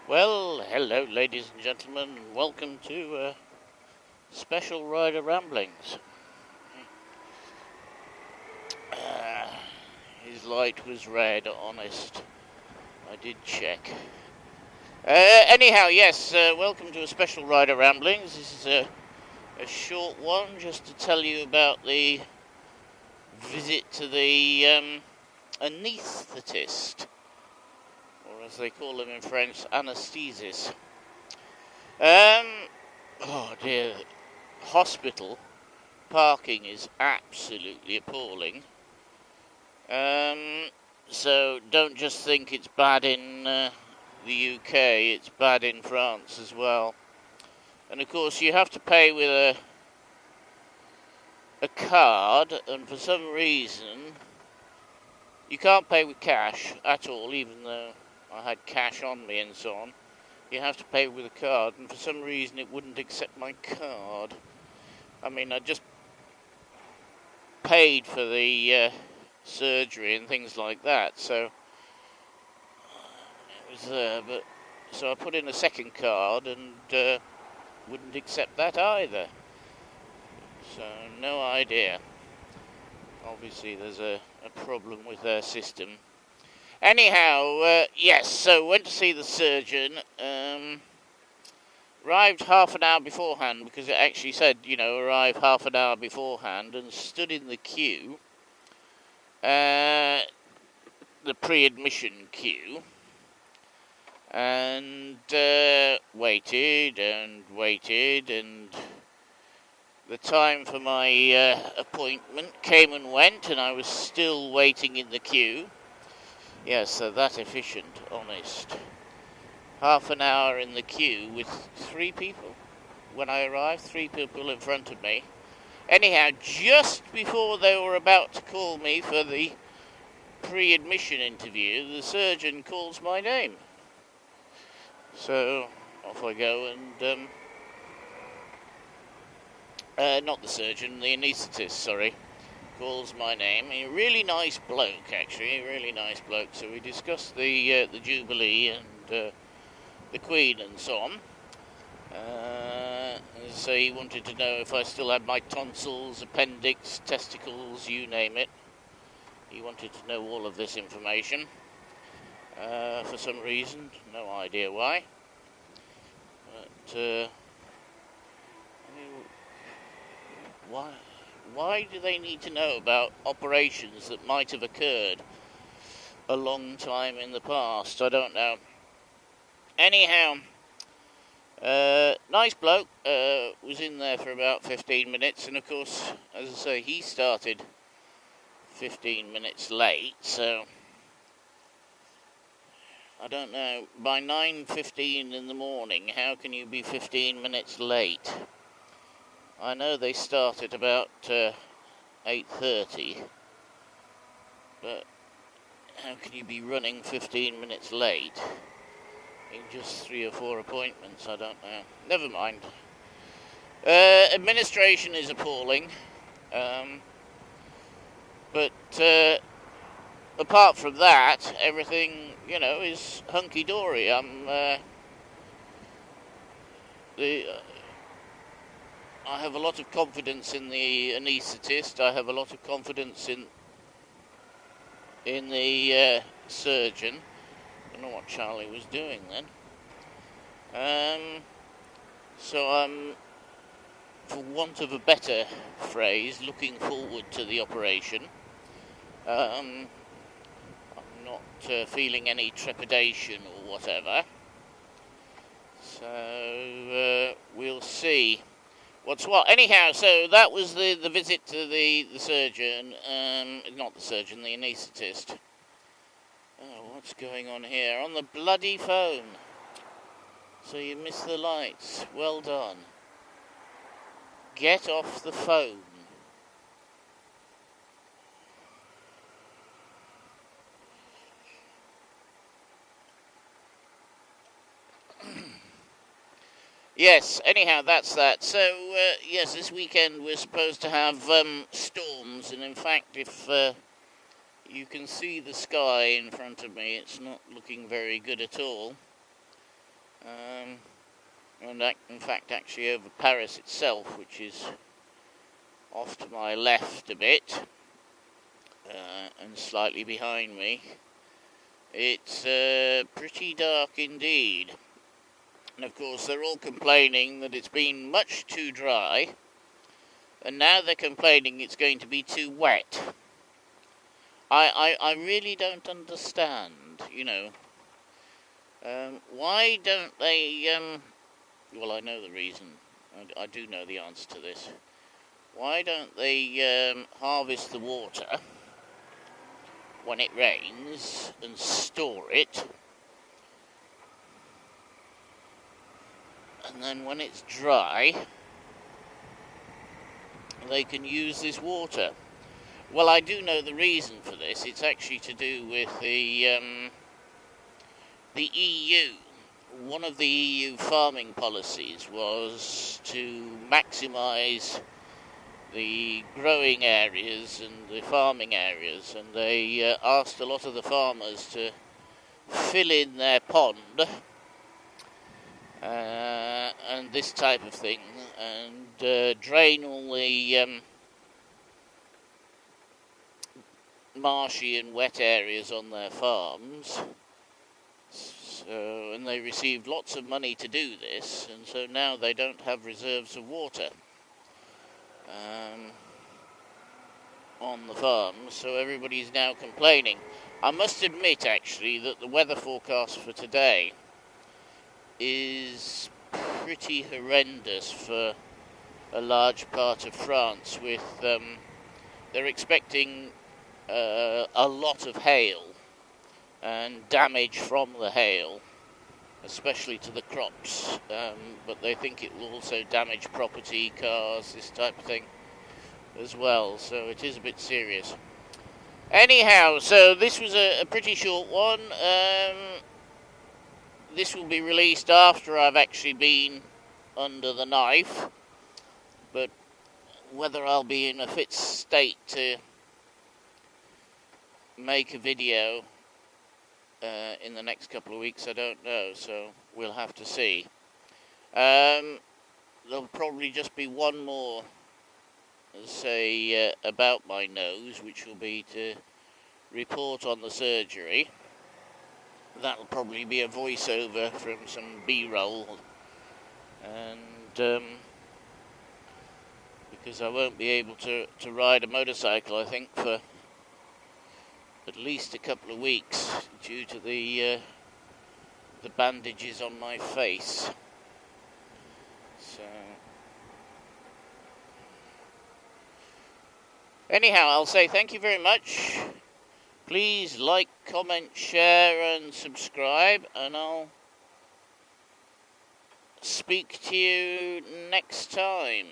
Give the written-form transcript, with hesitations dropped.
Well, hello ladies and gentlemen, and welcome to Special Rider Ramblings. His light was red, honest. I did check. Anyhow, yes, welcome to a Special Rider Ramblings. This is a short one just to tell you about the visit to the anaesthetist, or as they call them in French, Anaesthetist. Oh dear, hospital parking is absolutely appalling. So don't just think it's bad in the UK, it's bad in France as well. And of course you have to pay with a card, and for some reason you can't pay with cash at all, even though I had cash on me and so on. You have to pay with a card, and for some reason it wouldn't accept my card. I mean, I just paid for the surgery and things like that, so it was there. But so I put in a second card and wouldn't accept that either. So no idea. Obviously, there's a problem with their system. Anyhow, yes. So went to see the surgeon. Arrived half an hour beforehand, because it actually said, arrive half an hour beforehand, and stood in the queue, the pre-admission queue, and waited, and the time for my appointment came and went, and I was still waiting in the queue. Yes, so that efficient, honest. Half an hour in the queue with 3 people. When I arrived, 3 people in front of me. Anyhow, just before they were about to call me for the pre-admission interview, the surgeon calls my name. So off I go, and not the surgeon, the anaesthetist, sorry, calls my name. A really nice bloke, actually, really nice bloke. So we discussed the Jubilee and the Queen and so on. So he wanted to know if I still had my tonsils, appendix, testicles, you name it. He wanted to know all of this information. For some reason, no idea why. But why do they need to know about operations that might have occurred a long time in the past? I don't know. Anyhow, nice bloke, was in there for about 15 minutes, and of course, as I say, he started 15 minutes late, so I don't know, by 9:15 in the morning, how can you be 15 minutes late? I know they start at about 8:30, but how can you be running 15 minutes late in just 3 or 4 appointments? I don't know. Never mind. Administration is appalling, but apart from that, everything, is hunky-dory. I have a lot of confidence in the anaesthetist. I have a lot of confidence in the surgeon. I don't know what Charlie was doing then. So I'm, for want of a better phrase, looking forward to the operation. I'm not feeling any trepidation or whatever. So we'll see what's what. Anyhow, so that was the visit to the surgeon. Not the surgeon, the anaesthetist. Oh, what's going on here? On the bloody phone. So you missed the lights. Well done. Get off the phone. Yes, anyhow, that's that. So, yes, this weekend we're supposed to have storms, and in fact, if you can see the sky in front of me, it's not looking very good at all. And in fact actually over Paris itself, which is off to my left a bit, and slightly behind me, it's pretty dark indeed. And of course they're all complaining that it's been much too dry, and now they're complaining it's going to be too wet. I really don't understand, you know. Why don't they, well, I know the reason. I do know the answer to this. Why don't they harvest the water when it rains and store it, and then when it's dry they can use this water? Well, I do know the reason for this. It's actually to do with the EU. One of the EU farming policies was to maximise the growing areas and the farming areas, and they asked a lot of the farmers to fill in their pond and this type of thing, and drain all the marshy and wet areas on their farms. So, and they received lots of money to do this, and so now they don't have reserves of water on the farms, so everybody's now complaining. I must admit actually that the weather forecast for today is pretty horrendous for a large part of France, with they're expecting a lot of hail and damage from the hail, especially to the crops, but they think it will also damage property, cars, this type of thing as well, so it is a bit serious. Anyhow, so this was a pretty short one. This will be released after I've actually been under the knife, but whether I'll be in a fit state to make a video in the next couple of weeks, I don't know, so we'll have to see. There'll probably just be one more, say, about my nose, which will be to report on the surgery. That'll probably be a voiceover from some B-roll, and because I won't be able to ride a motorcycle, I think, for at least a couple of weeks due to the bandages on my face. So anyhow, I'll say thank you very much. Please like, comment, share and subscribe, and I'll speak to you next time.